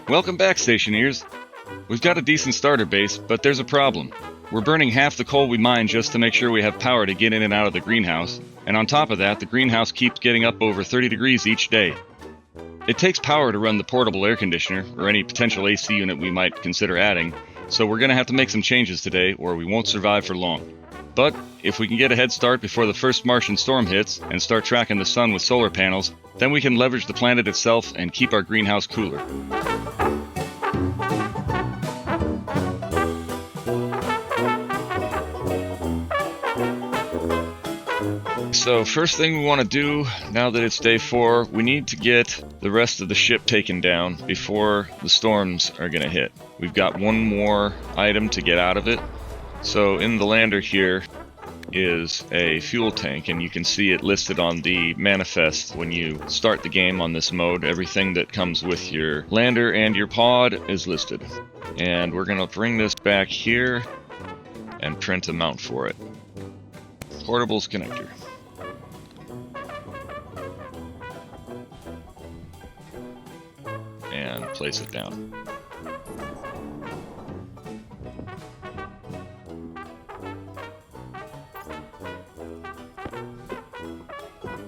Welcome back, Stationeers. We've got a decent starter base, but there's a problem. We're burning half the coal we mine just to make sure we have power to get in and out of the greenhouse, and on top of that, the greenhouse keeps getting up over 30 degrees each day. It takes power to run the portable air conditioner, or any potential AC unit we might consider adding, so we're going to have to make some changes today, or we won't survive for long. But if we can get a head start before the first Martian Storm hits, and start tracking the sun with solar panels, then we can leverage the planet itself and keep our greenhouse cooler. So first thing we want to do, now that it's day 4, we need to get the rest of the ship taken down before the storms are going to hit. We've got one more item to get out of it. So in the lander here is a fuel tank, and you can see it listed on the manifest when you start the game on this mode. Everything that comes with your lander and your pod is listed. And we're going to bring this back here and print a mount for it. Portables connector. And place it down.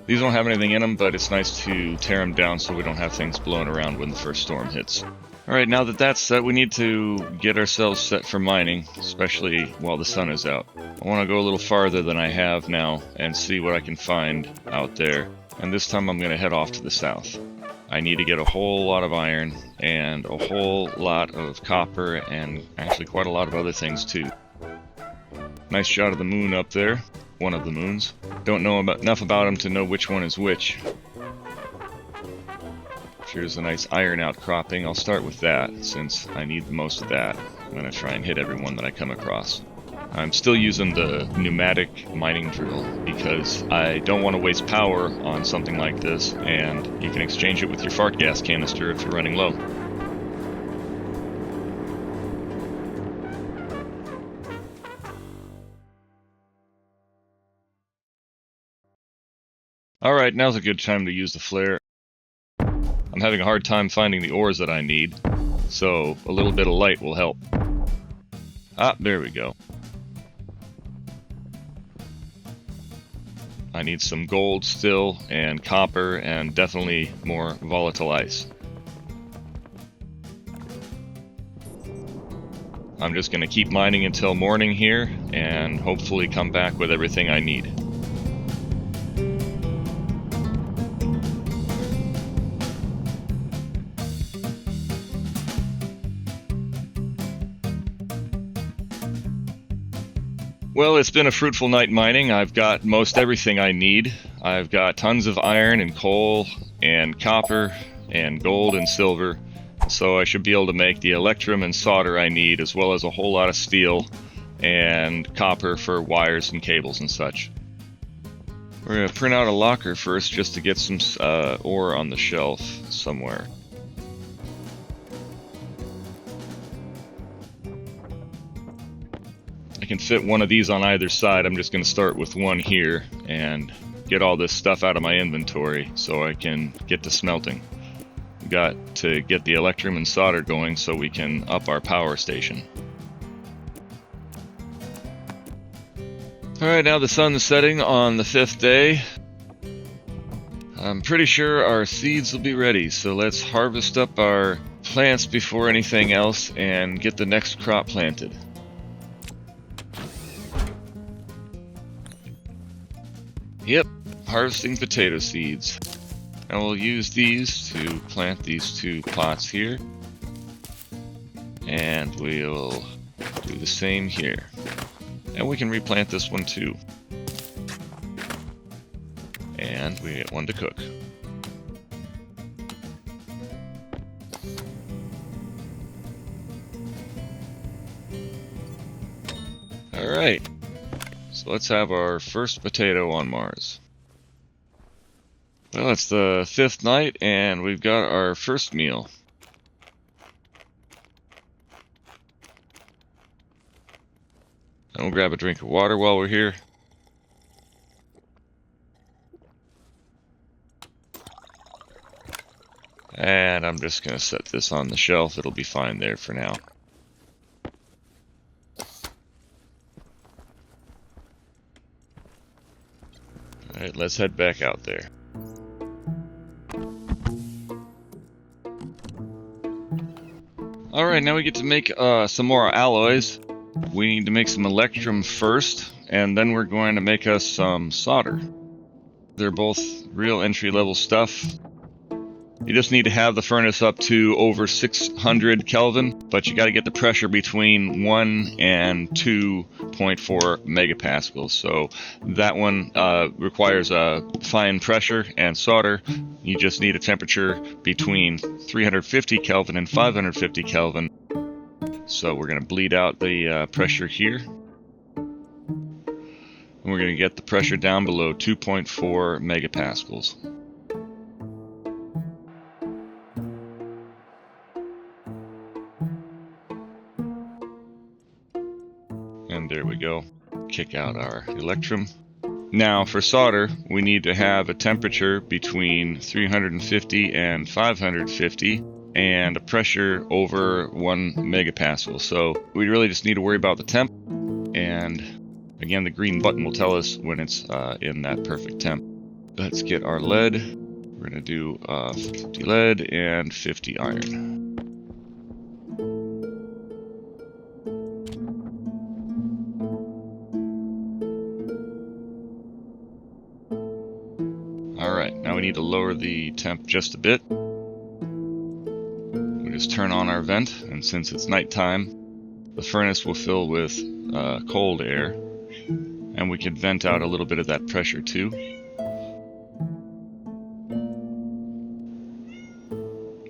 These don't have anything in them, but it's nice to tear them down so we don't have things blowing around when the first storm hits. Alright, now that that's set, we need to get ourselves set for mining, especially while the sun is out. I want to go a little farther than I have now and see what I can find out there. And this time I'm going to head off to the south. I need to get a whole lot of iron and a whole lot of copper and actually quite a lot of other things too. Nice shot of the moon up there. One of the moons. Don't know enough about them to know which one is which. Here's a nice iron outcropping. I'll start with that since I need the most of that. I'm going to try and hit every one that I come across. I'm still using the pneumatic mining drill because I don't want to waste power on something like this, and you can exchange it with your fart gas canister if you're running low. Alright, now's a good time to use the flare. I'm having a hard time finding the ores that I need, so a little bit of light will help. Ah, there we go. I need some gold still, and copper, and definitely more volatile ice. I'm just going to keep mining until morning here, and hopefully come back with everything I need. Well, it's been a fruitful night mining. I've got most everything I need. I've got tons of iron and coal and copper and gold and silver, so I should be able to make the electrum and solder I need, as well as a whole lot of steel and copper for wires and cables and such. We're going to print out a locker first just to get some ore on the shelf somewhere. I can fit one of these on either side. I'm just going to start with one here and get all this stuff out of my inventory so I can get to smelting. We've got to get the electrum and solder going so we can up our power station. Alright, now the sun's setting on the 5th day. I'm pretty sure our seeds will be ready, so let's harvest up our plants before anything else and get the next crop planted. Yep, harvesting potato seeds. And we'll use these to plant these 2 plots here. And we'll do the same here. And we can replant this one too. And we get one to cook. Alright. So let's have our first potato on Mars. Well, it's the 5th night, and we've got our first meal. And we'll grab a drink of water while we're here. And I'm just going to set this on the shelf. It'll be fine there for now. Alright, let's head back out there. Alright, now we get to make some more alloys. We need to make some electrum first, and then we're going to make us some solder. They're both real entry-level stuff. You just need to have the furnace up to over 600 Kelvin, but you got to get the pressure between 1 and 2.4 megapascals. So that one requires a fine pressure and solder. You just need a temperature between 350 Kelvin and 550 Kelvin. So we're going to bleed out the pressure here. And we're going to get the pressure down below 2.4 megapascals. And there we go. Kick out our electrum. Now for solder, we need to have a temperature between 350 and 550 and a pressure over 1 megapascal. So we really just need to worry about the temp. And again, the green button will tell us when it's in that perfect temp. Let's get our lead. We're going to do 50 lead and 50 iron. Alright, now we need to lower the temp just a bit. We just turn on our vent, and since it's nighttime, the furnace will fill with cold air, and we can vent out a little bit of that pressure too.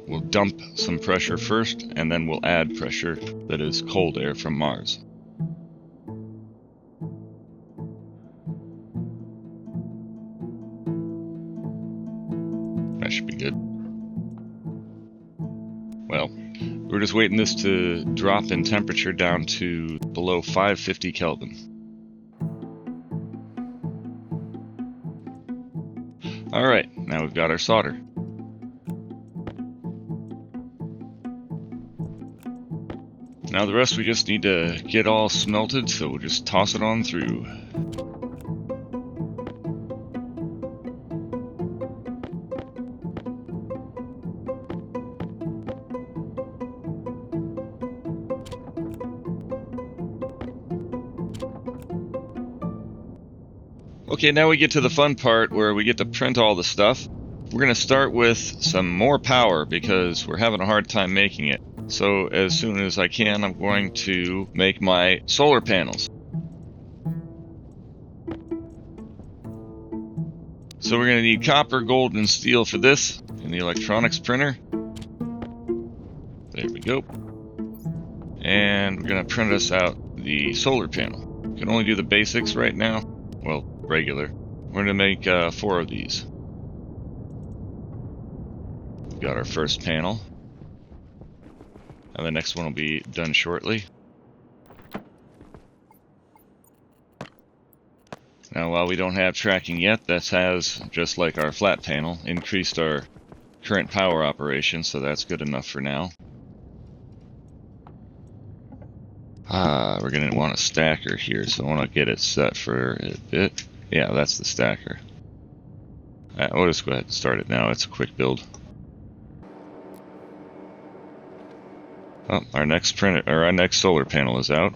We'll dump some pressure first, and then we'll add pressure that is cold air from Mars. That should be good. Well, we're just waiting this to drop in temperature down to below 550 Kelvin. Alright, now we've got our solder. Now the rest we just need to get all smelted, so we'll just toss it on through. Okay, now we get to the fun part where we get to print all the stuff. We're going to start with some more power because we're having a hard time making it. So as soon as I can, I'm going to make my solar panels. So we're going to need copper, gold, and steel for this in the electronics printer. There we go. And we're going to print us out the solar panel. We can only do the basics right now. Well, regular. We're going to make 4 of these. We've got our first panel. And the next one will be done shortly. Now, while we don't have tracking yet, this has, just like our flat panel, increased our current power operation, so that's good enough for now. We're going to want a stacker here, so I want to get it set for a bit. Yeah, that's the stacker. We'll just go ahead and start it now. It's a quick build. Oh, our next solar panel is out.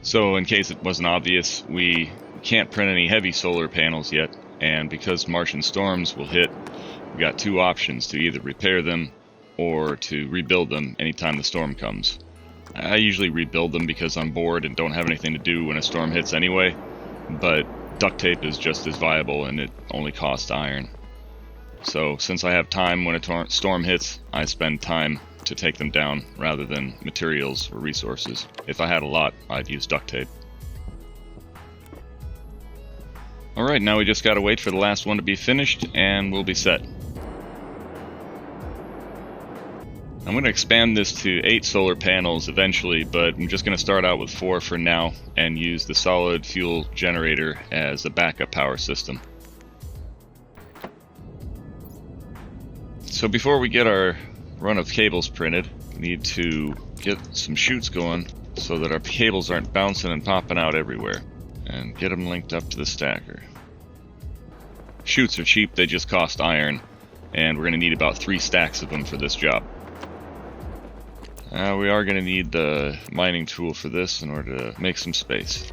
So, in case it wasn't obvious, we can't print any heavy solar panels yet, and because Martian storms will hit, we've got 2 options: to either repair them or to rebuild them anytime the storm comes. I usually rebuild them because I'm bored and don't have anything to do when a storm hits anyway, but duct tape is just as viable and it only costs iron. So since I have time when a storm hits, I spend time to take them down rather than materials or resources. If I had a lot, I'd use duct tape. Alright, now we just gotta wait for the last one to be finished and we'll be set. I'm going to expand this to 8 solar panels eventually, but I'm just going to start out with 4 for now and use the solid fuel generator as a backup power system. So before we get our run of cables printed, we need to get some chutes going so that our cables aren't bouncing and popping out everywhere, and get them linked up to the stacker. Chutes are cheap, they just cost iron, and we're going to need about 3 stacks of them for this job. We are going to need the mining tool for this in order to make some space.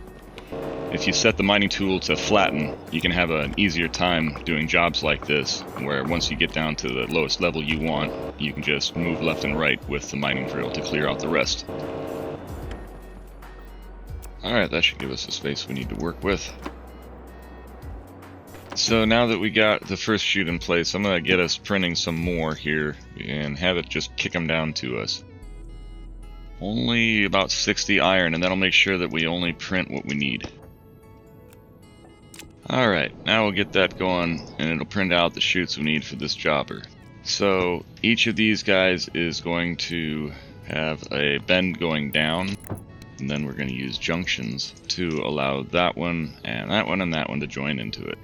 If you set the mining tool to flatten, you can have an easier time doing jobs like this, where once you get down to the lowest level you want, you can just move left and right with the mining drill to clear out the rest. Alright, that should give us the space we need to work with. So now that we got the first chute in place, I'm going to get us printing some more here and have it just kick them down to us. Only about 60 iron, and that'll make sure that we only print what we need. Alright, now we'll get that going, and it'll print out the chutes we need for this jobber. So each of these guys is going to have a bend going down, and then we're going to use junctions to allow that one and that one and that one to join into it.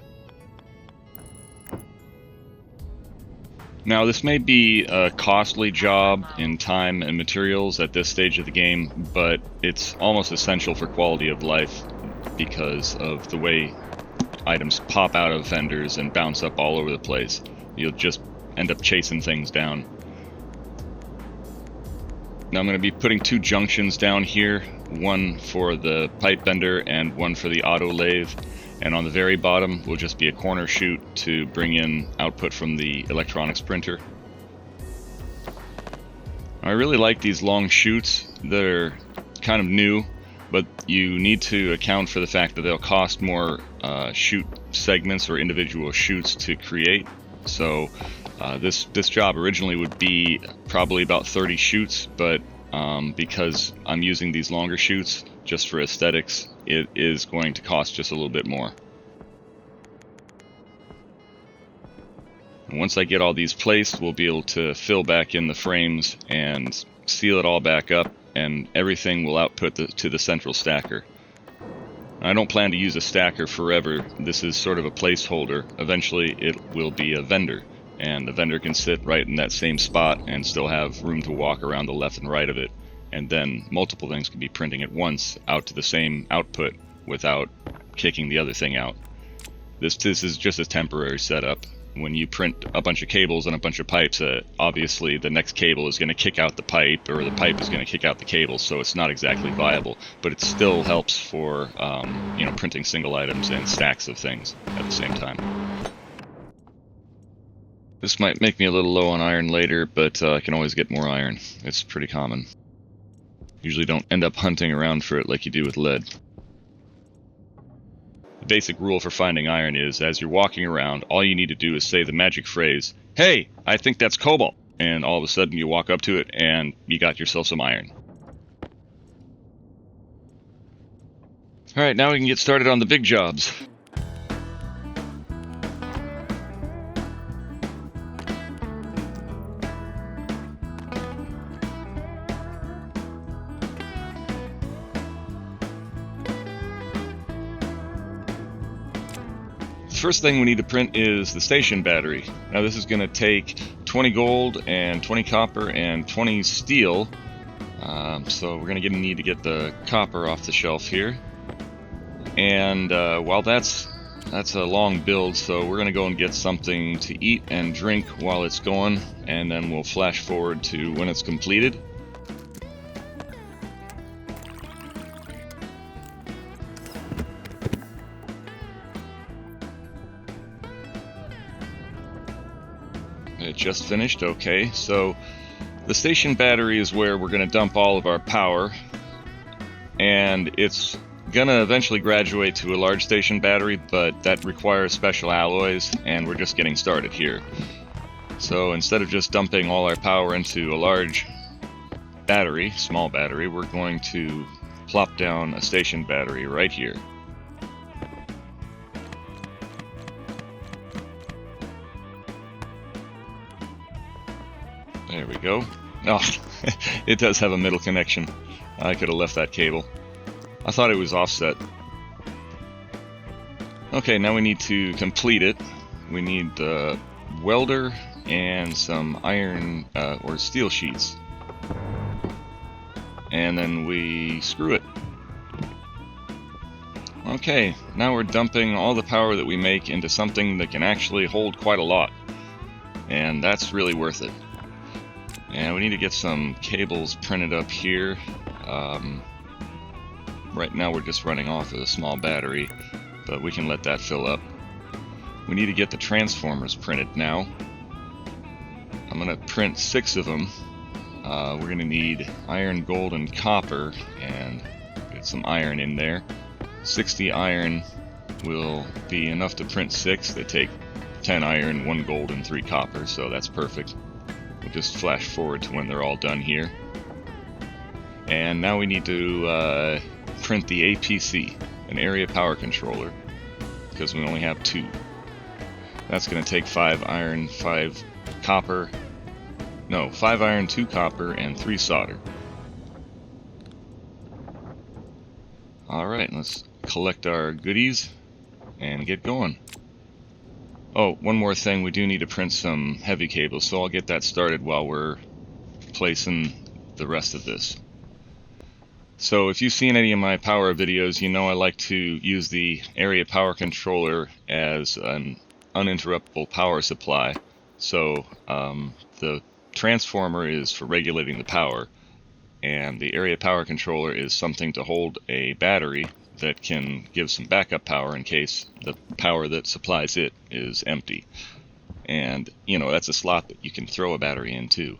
Now this may be a costly job in time and materials at this stage of the game, but it's almost essential for quality of life because of the way items pop out of vendors and bounce up all over the place. You'll just end up chasing things down. Now I'm going to be putting 2 junctions down here, one for the pipe bender and one for the auto lathe, and on the very bottom will just be a corner chute to bring in output from the electronics printer. I really like these long chutes. They're kind of new, but you need to account for the fact that they'll cost more chute segments or individual chutes to create. So this job originally would be probably about 30 chutes, but because I'm using these longer chutes just for aesthetics, it is going to cost just a little bit more. And once I get all these placed, we'll be able to fill back in the frames and seal it all back up, and everything will output to the central stacker. I don't plan to use a stacker forever. This is sort of a placeholder. Eventually it will be a vendor, and the vendor can sit right in that same spot and still have room to walk around the left and right of it, and then multiple things can be printing at once out to the same output without kicking the other thing out. This is just a temporary setup. When you print a bunch of cables and a bunch of pipes, obviously the next cable is going to kick out the pipe, or the pipe is going to kick out the cable, so it's not exactly viable, but it still helps for printing single items and stacks of things at the same time. This might make me a little low on iron later, but I can always get more iron. It's pretty common. Usually don't end up hunting around for it like you do with lead. The basic rule for finding iron is, as you're walking around, all you need to do is say the magic phrase, "Hey, I think that's cobalt," and all of a sudden you walk up to it and you got yourself some iron. Alright, now we can get started on the big jobs. First thing we need to print is the station battery. Now this is going to take 20 gold and 20 copper and 20 steel. So we're going to need to get the copper off the shelf here. And while that's a long build, so we're going to go and get something to eat and drink while it's going, and then we'll flash forward to when it's completed. It just finished. Okay, so the station battery is where we're going to dump all of our power, and it's going to eventually graduate to a large station battery, but that requires special alloys, and we're just getting started here. So instead of just dumping all our power into a large battery, small battery, we're going to plop down a station battery right here. There we go. Oh, it does have a middle connection. I could have left that cable. I thought it was offset. Okay, now we need to complete it. We need the welder and some iron or steel sheets. And then we screw it. Okay, now we're dumping all the power that we make into something that can actually hold quite a lot. And that's really worth it. And we need to get some cables printed up here. Right now we're just running off with a small battery, but we can let that fill up. We need to get the transformers printed now. I'm going to print 6 of them. We're going to need iron, gold, and copper, and get some iron in there. 60 iron will be enough to print 6. They take 10 iron, 1 gold, and 3 copper, so that's perfect. We'll just flash forward to when they're all done here. And now we need to print the APC, an area power controller, because we only have 2. That's going to take 5 iron, 5 copper. No, 5 iron, 2 copper, and 3 solder. Alright, let's collect our goodies and get going. Oh, one more thing, we do need to print some heavy cables, so I'll get that started while we're placing the rest of this. So if you've seen any of my power videos, you know I like to use the area power controller as an uninterruptible power supply. So the transformer is for regulating the power, and the area power controller is something to hold a battery that can give some backup power in case the power that supplies it is empty. And, you know, that's a slot that you can throw a battery in too.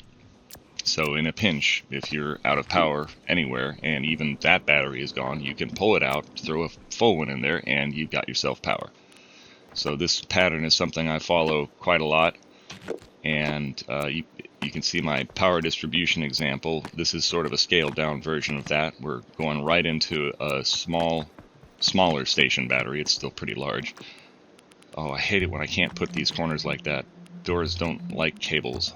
So in a pinch, if you're out of power anywhere and even that battery is gone, you can pull it out, throw a full one in there, and you've got yourself power. So this pattern is something I follow quite a lot, and you can see my power distribution example. This is sort of a scaled down version of that. We're going right into a smaller station battery. It's still pretty large. Oh, I hate it when I can't put these corners like that. Doors don't like cables.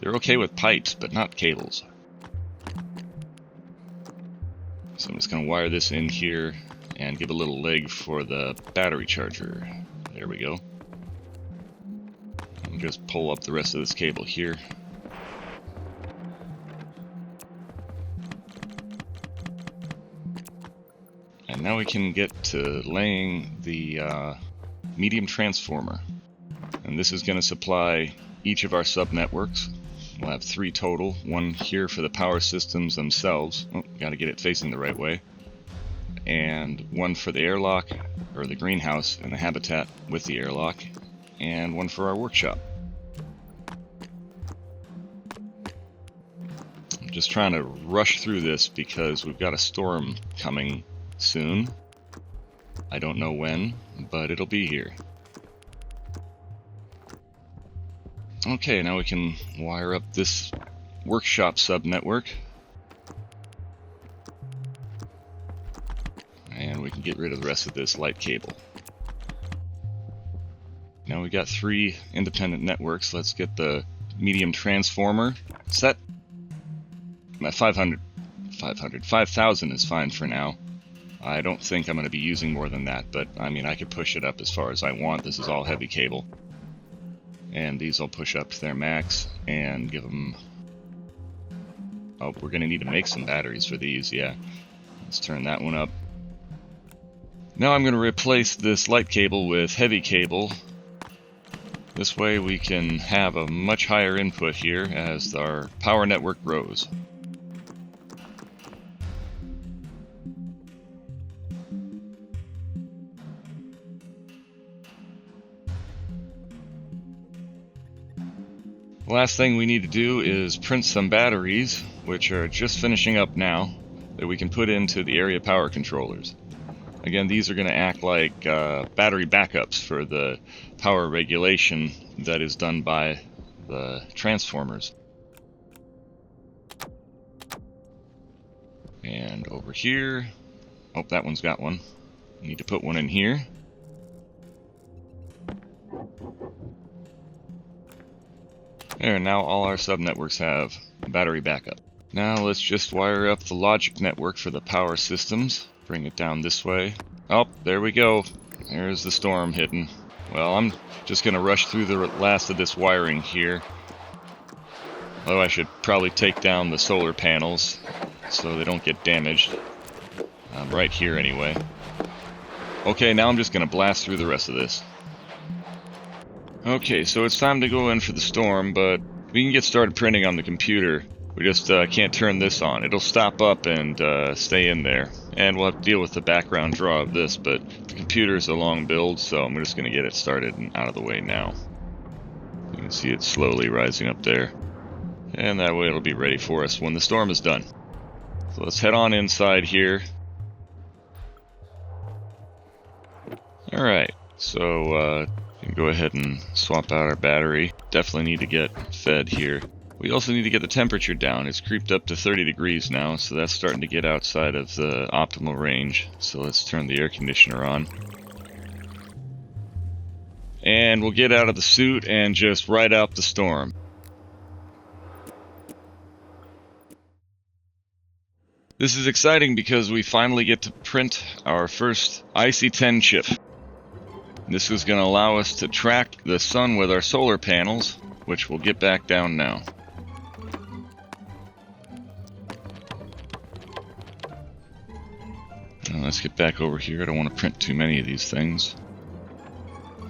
They're okay with pipes, but not cables. So I'm just going to wire this in here and give a little leg for the battery charger. There we go. And just pull up the rest of this cable here. And now we can get to laying the medium transformer. And this is going to supply each of our sub-networks. We'll have 3 total, 1 here for the power systems themselves. Oh, got to get it facing the right way. And 1 for the airlock, or the greenhouse, and the habitat with the airlock. And 1 for our workshop. I'm just trying to rush through this because we've got a storm coming soon. I don't know when, but it'll be here. Okay, now we can wire up this workshop sub-network. And we can get rid of the rest of this light cable. Now we got 3 independent networks. Let's get the medium transformer set. 5,000 is fine for now. I don't think I'm going to be using more than that, but I mean, I could push it up as far as I want. This is all heavy cable. And these will push up to their max and give them... Oh, we're going to need to make some batteries for these, yeah. Let's turn that one up. Now I'm going to replace this light cable with heavy cable. This way we can have a much higher input here as our power network grows. Last thing we need to do is print some batteries, which are just finishing up now, that we can put into the area power controllers. Again, these are going to act like battery backups for the power regulation that is done by the transformers. And over here, oh, that one's got one. We need to put one in here. There, now all our sub-networks have battery backup. Now let's just wire up the logic network for the power systems. Bring it down this way. Oh, there we go. There's the storm hitting. Well, I'm just going to rush through the last of this wiring here. Although I should probably take down the solar panels so they don't get damaged. Right here anyway. Okay, now I'm just going to blast through the rest of this. Okay, so it's time to go in for the storm, but we can get started printing on the computer. We just can't turn this on. It'll stop up and stay in there. And we'll have to deal with the background draw of this, but the computer's a long build, so I'm just going to get it started and out of the way now. You can see it slowly rising up there. And that way it'll be ready for us when the storm is done. So let's head on inside here. Alright, so we can go ahead and swap out our battery. Definitely need to get fed here. We also need to get the temperature down. It's creeped up to 30 degrees now, so that's starting to get outside of the optimal range. So let's turn the air conditioner on. And we'll get out of the suit and just ride out the storm. This is exciting because we finally get to print our first IC10 chip. This is going to allow us to track the sun with our solar panels, which we'll get back down now. Now let's get back over here. I don't want to print too many of these things.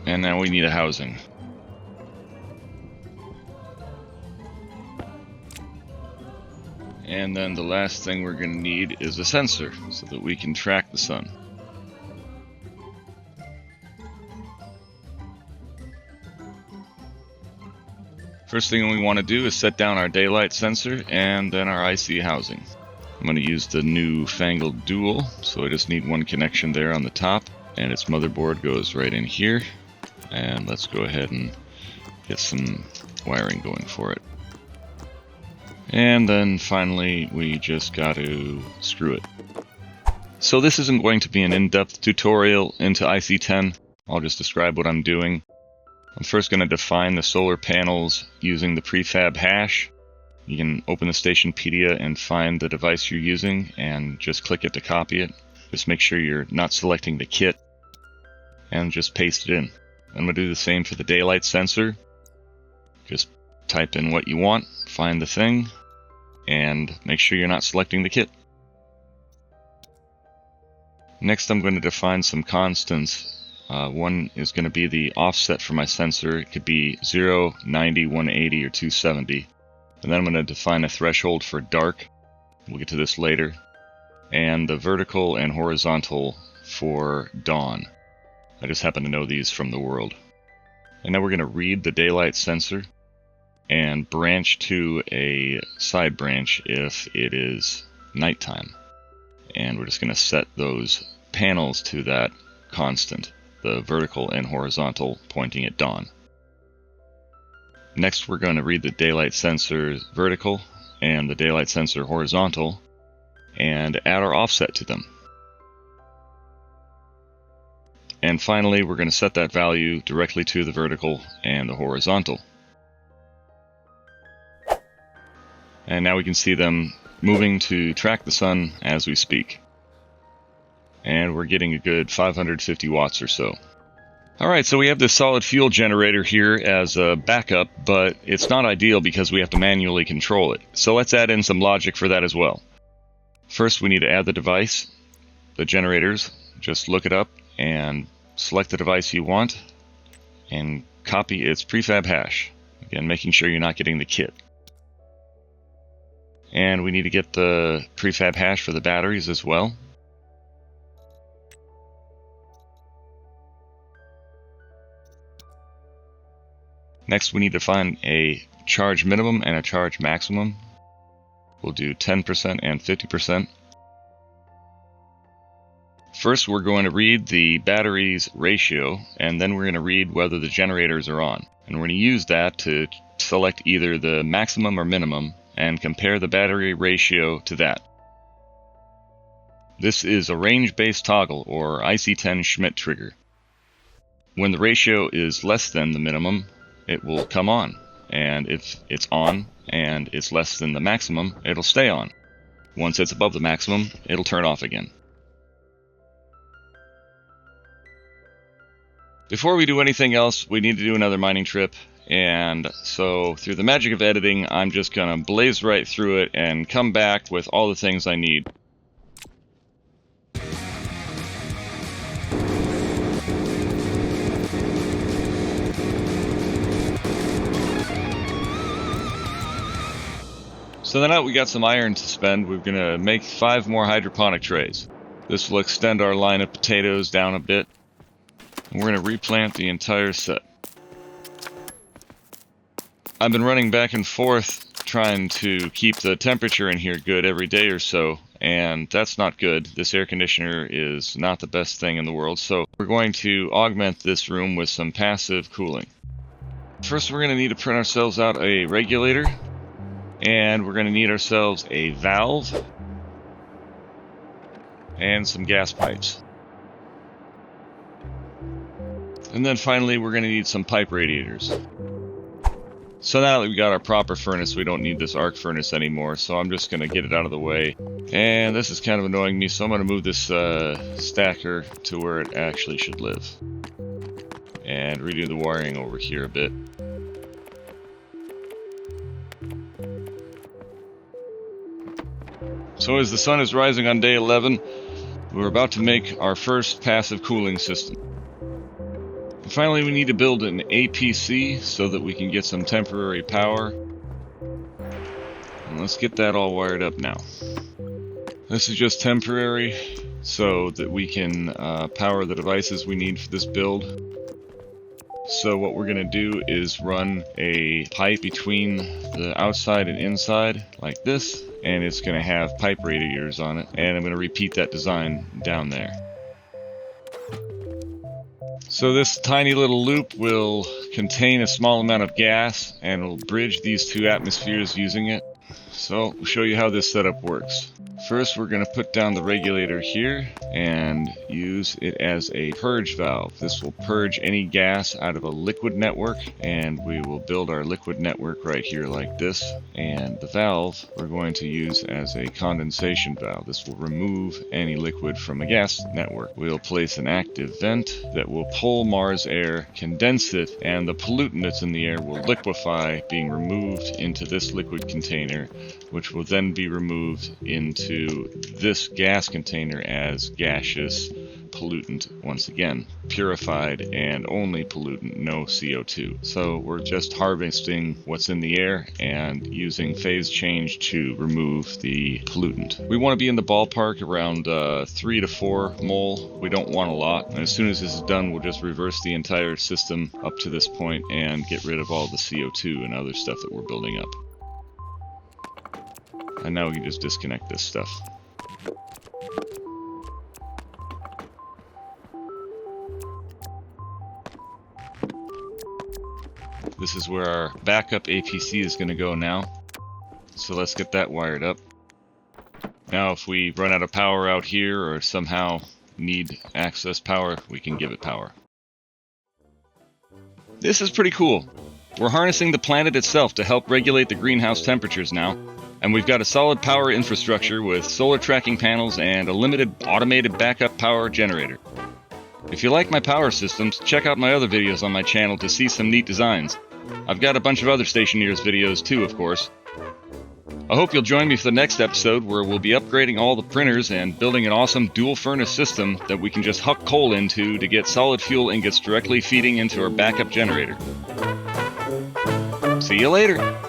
And now we need a housing. And then the last thing we're going to need is a sensor so that we can track the sun. First thing we want to do is set down our daylight sensor and then our IC housing. I'm going to use the new fangled dual, so I just need one connection there on the top, and its motherboard goes right in here. And let's go ahead and get some wiring going for it. And then finally, we just got to screw it. So this isn't going to be an in-depth tutorial into IC10. I'll just describe what I'm doing. I'm first going to define the solar panels using the prefab hash. You can open the Stationepedia and find the device you're using and just click it to copy it. Just make sure you're not selecting the kit and just paste it in. I'm going to do the same for the daylight sensor. Just type in what you want, find the thing, and make sure you're not selecting the kit. Next I'm going to define some constants. One is going to be the offset for my sensor. It could be 0, 90, 180, or 270. And then I'm going to define a threshold for dark. We'll get to this later. And the vertical and horizontal for dawn. I just happen to know these from the world. And now we're going to read the daylight sensor and branch to a side branch if it is nighttime. And we're just going to set those panels to that constant, the vertical and horizontal pointing at dawn. Next we're going to read the daylight sensor vertical and the daylight sensor horizontal and add our offset to them. And finally we're going to set that value directly to the vertical and the horizontal. And now we can see them moving to track the sun as we speak. And we're getting a good 550 watts or so. Alright, so we have this solid fuel generator here as a backup, but it's not ideal because we have to manually control it. So let's add in some logic for that as well. First we need to add the device, the generators. Just look it up and select the device you want and copy its prefab hash. Again, making sure you're not getting the kit. And we need to get the prefab hash for the batteries as well. Next we need to find a charge minimum and a charge maximum. We'll do 10% and 50%. First we're going to read the battery's ratio, and then we're going to read whether the generators are on. And we're going to use that to select either the maximum or minimum and compare the battery ratio to that. This is a range-based toggle, or IC10 Schmidt trigger. When the ratio is less than the minimum, it will come on, and if it's on and it's less than the maximum, it'll stay on. Once it's above the maximum, it'll turn off again. Before we do anything else, we need to do another mining trip. And so through the magic of editing, I'm just going to blaze right through it and come back with all the things I need. So then out we got some iron to spend. We're going to make 5 more hydroponic trays. This will extend our line of potatoes down a bit. And we're going to replant the entire set. I've been running back and forth trying to keep the temperature in here good every day or so, and that's not good. This air conditioner is not the best thing in the world, so we're going to augment this room with some passive cooling. First, we're going to need to print ourselves out a regulator, and we're going to need ourselves a valve and some gas pipes. And then finally, we're going to need some pipe radiators. So now that we got our proper furnace, we don't need this arc furnace anymore, so I'm just going to get it out of the way. And this is kind of annoying me, so I'm going to move this stacker to where it actually should live. And redo the wiring over here a bit. So as the sun is rising on day 11, we're about to make our first passive cooling system. And finally, we need to build an APC so that we can get some temporary power. And let's get that all wired up now. This is just temporary so that we can power the devices we need for this build. So what we're going to do is run a pipe between the outside and inside like this, and it's going to have pipe radiators on it, and I'm going to repeat that design down there. So this tiny little loop will contain a small amount of gas and will bridge these two atmospheres using it. So we'll show you how this setup works. First, we're going to put down the regulator here and use it as a purge valve. This will purge any gas out of a liquid network, and we will build our liquid network right here like this. And the valve we're going to use as a condensation valve. This will remove any liquid from a gas network. We'll place an active vent that will pull Mars air, condense it, and the pollutant that's in the air will liquefy, being removed into this liquid container, which will then be removed into this gas container as gaseous pollutant, once again purified and only pollutant, no CO2. So we're just harvesting what's in the air and using phase change to remove the pollutant. We want to be in the ballpark around 3 to 4 mole. We don't want a lot, and as soon as this is done, we'll just reverse the entire system up to this point and get rid of all the CO2 and other stuff that we're building up. And now we can just disconnect this stuff. This is where our backup APC is going to go now. So let's get that wired up. Now if we run out of power out here or somehow need access power, we can give it power. This is pretty cool. We're harnessing the planet itself to help regulate the greenhouse temperatures now. And we've got a solid power infrastructure with solar tracking panels and a limited automated backup power generator. If you like my power systems, check out my other videos on my channel to see some neat designs. I've got a bunch of other Stationeers videos too, of course. I hope you'll join me for the next episode where we'll be upgrading all the printers and building an awesome dual furnace system that we can just huck coal into to get solid fuel ingots directly feeding into our backup generator. See you later!